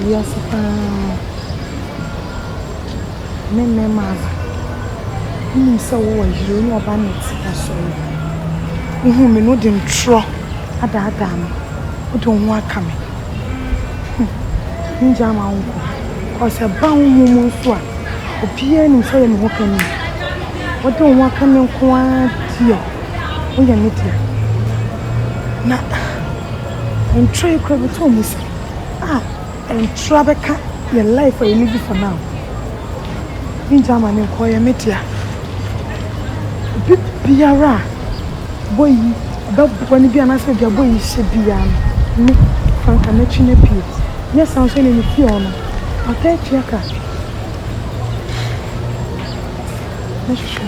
Yes, me mama. So you know about it. Me no dem tro. Ada no. O don wa ka me. Ninja ma unko. Cause a ba humu so a. Opie ni so ye me ho kan ni. O don wa ka me nko a tie. O ye me tie. Na. En try crab to mu say. And Trabeka, your life I live for now. In Germany, call your metia. Biara, boy, but when you be an answer, your boy should be me, Franka, let you know. Yes, I'm saying in the fiona. I'll take your car. Let's show.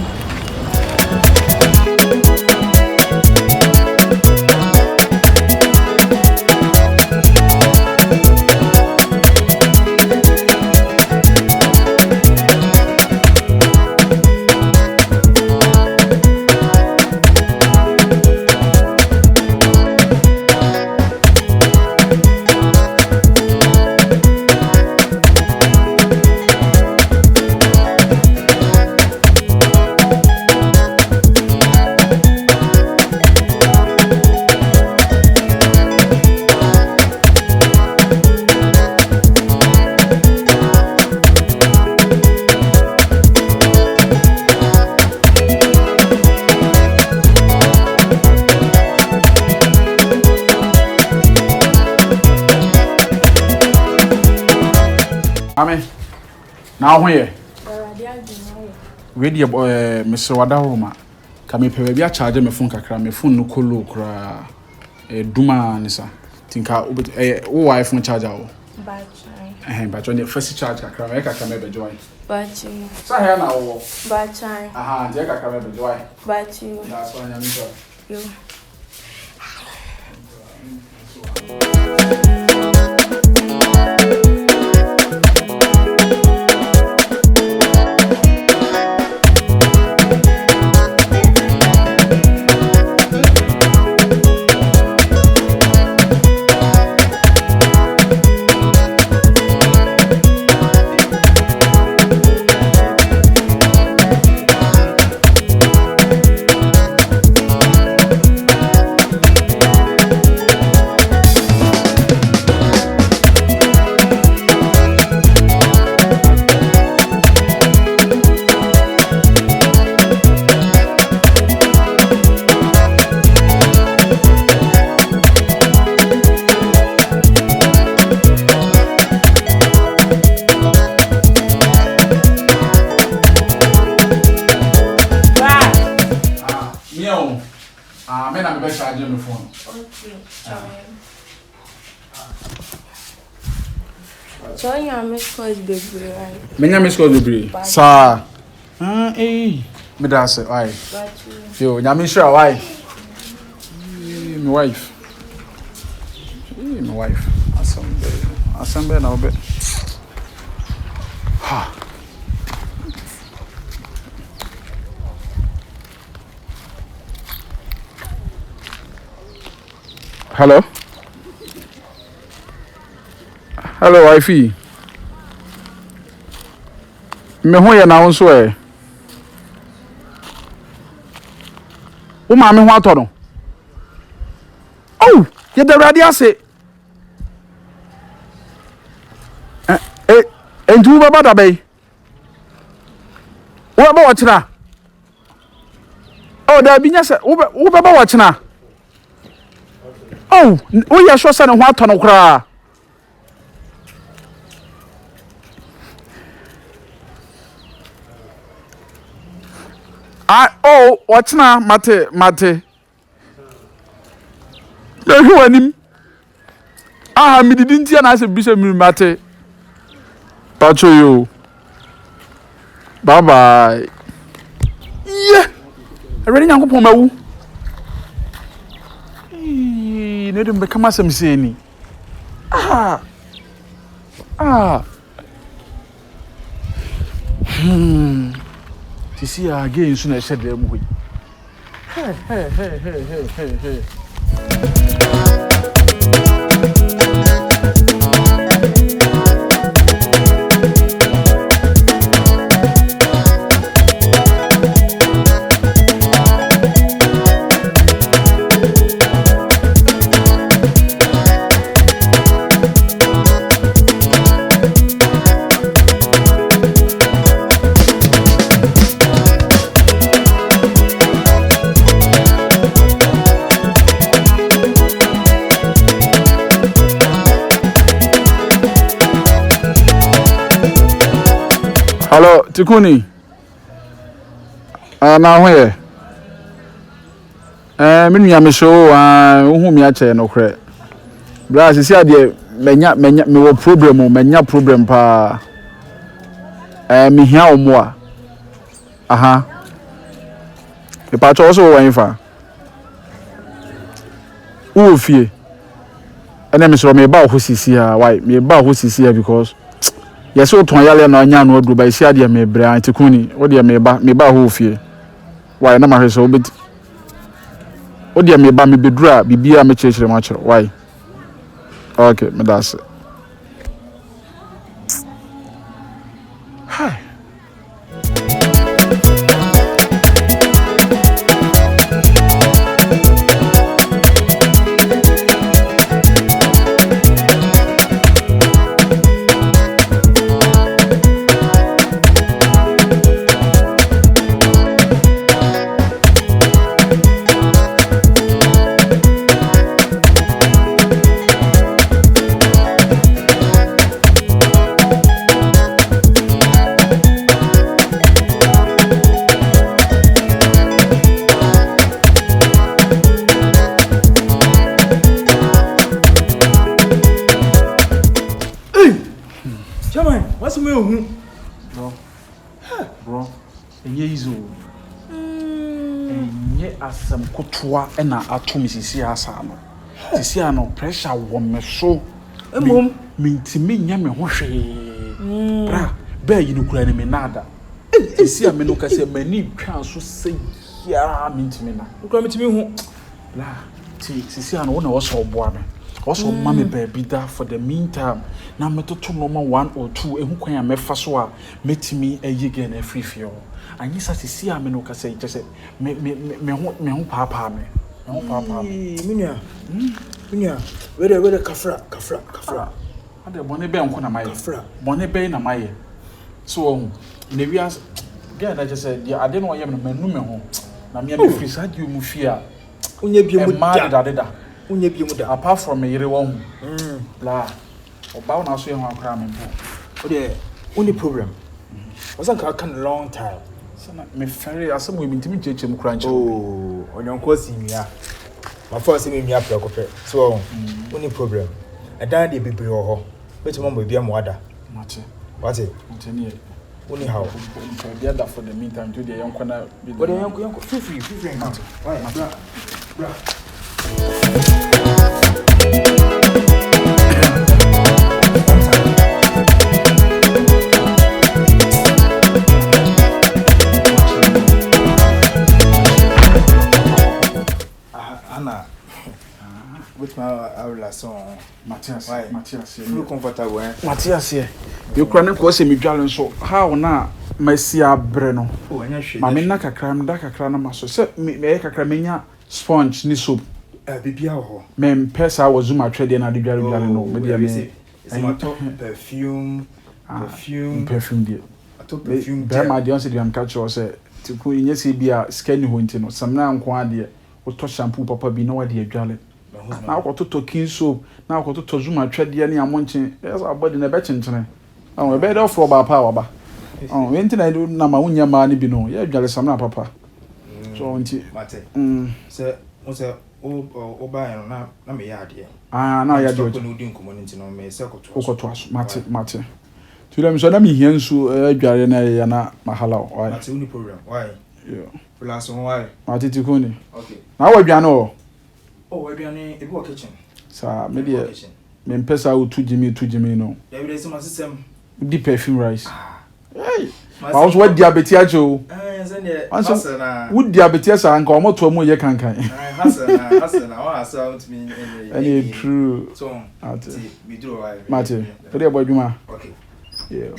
Now here. Radio Mr. Wadaroma. Kami pe bia charge me phone kakra me phone no kolo kra duma nisa. Tinka o iPhone charger o. Battery. Battery first charge kakra me kakra me be join. Battery. Sa here na wo. Battery. Aha, je kakra me be join. Battery. That's why I'm sure. Yo. So your miss calls baby, right? Menya miss calls baby. Sir. Me da say why? Yo, nya me sure why? My wife. My wife. Assemble now be. Ha. Hello? Hello, wifey. Me ho ye na wonso e. O ma me ho ato no. Oh, ye da radio ase. Enju baba da bay. Wo ba wachina. Oh, da binya se wo baba wachina. Oh, wo ya sho se ne ho ato no kra. What's na mate. Lehu anim. Me didn't hear na say bisa mi mate. Pacho you. Bye bye. Yeah. Already nyankopon mawu. Ne dem be kama sem se ni. See again soon I said them we. Hey. Tikuni. Na hoye. Me nua me show hu me ache no kre. Bra sisi ade menya me wo problem menya problem pa. Me hia omo a. Aha. Me pa cho so wan fa. Wo fie. Ene me so me ba ho sisi ha why me ba ho sisi ha because yes o ton yale na anya no odu ba isi ade me bra Tikuni. Wo de me ba ho fie. Why na ma hweso obet o de me ba me bedura bibia me chechire ma chiro why okay me that's it. Hi bro enye izo enye asem kotoa na atom sisi asa no sisi ano pressure wo me so emom mentimi nya me ho hwe bra ba yi no kura ni me nada sisi a me no kase mani twa so se ya mentimi na kura mentimi hu la ti sisi ano wo na wo so boa me also mommy baby da for the meantime na metoto no ma 1 or 2 ehu kwan ya mefa so a metimi ayige na frifio anyi sa sisi a me no ka say just me ho papa me ho papa minya where kafra ade bone be nko na maye bone be na maye so ne wi get na just say ade no yem no manu me ho na me be free sa di mu fia onye bi mu da unye bi mu da apart from me yere won la oba na so ye ho akra me po o de only problem was can long time so na me ferry asem we mintimi cheche mu kra nche onyanko sinwia ma for se me mia pra ko pe so only problem adan de bebre ho beto mo bia mo ada mate what ne only how the other for the meantime to the yanko na bi the yanko free why bra Anna, with my son, Matthias, feel comfortable. Matthias, you can't cause me dwelling so. How now, my Sia Breno? Oh, and Mamma Cram, Daka Cranama, so set me a cramina sponge, ni soup. Bibia, Mem Pesa was Zuma trading at the Gary no, maybe perfume, dear. I took perfume, my dear, said you catch or say to put in yes, be a scanny hunting, some now quadia, or touch shampoo, papa be no idea, jolly. Now got to king soap, now got to Zuma trade any amonting, there's our body in a betting tonight. Oh, a bed off for our power. Oh, anything I do, Namamunya money be no, yeah, jolly some papa. So, Mate, sir, what's a buy na me yard here. Now you're doing community no me circle to us, Mate. To them, so let me hear so Jarena Mahala. Why? That's the only program. Why? Yeah. Last one, why? Mate Tikuni. Okay. Now what you know? Oh, we're in a kitchen. Sir, maybe men pesa u 2 Jimmy no. There is some system. Deep perfume rice. Hey. I was what diabetes Joe. Would diabetes and come out to a more ye can. Hassan, I sound me Any true song. We do. Mate, but about you, ma. Okay. Yeah.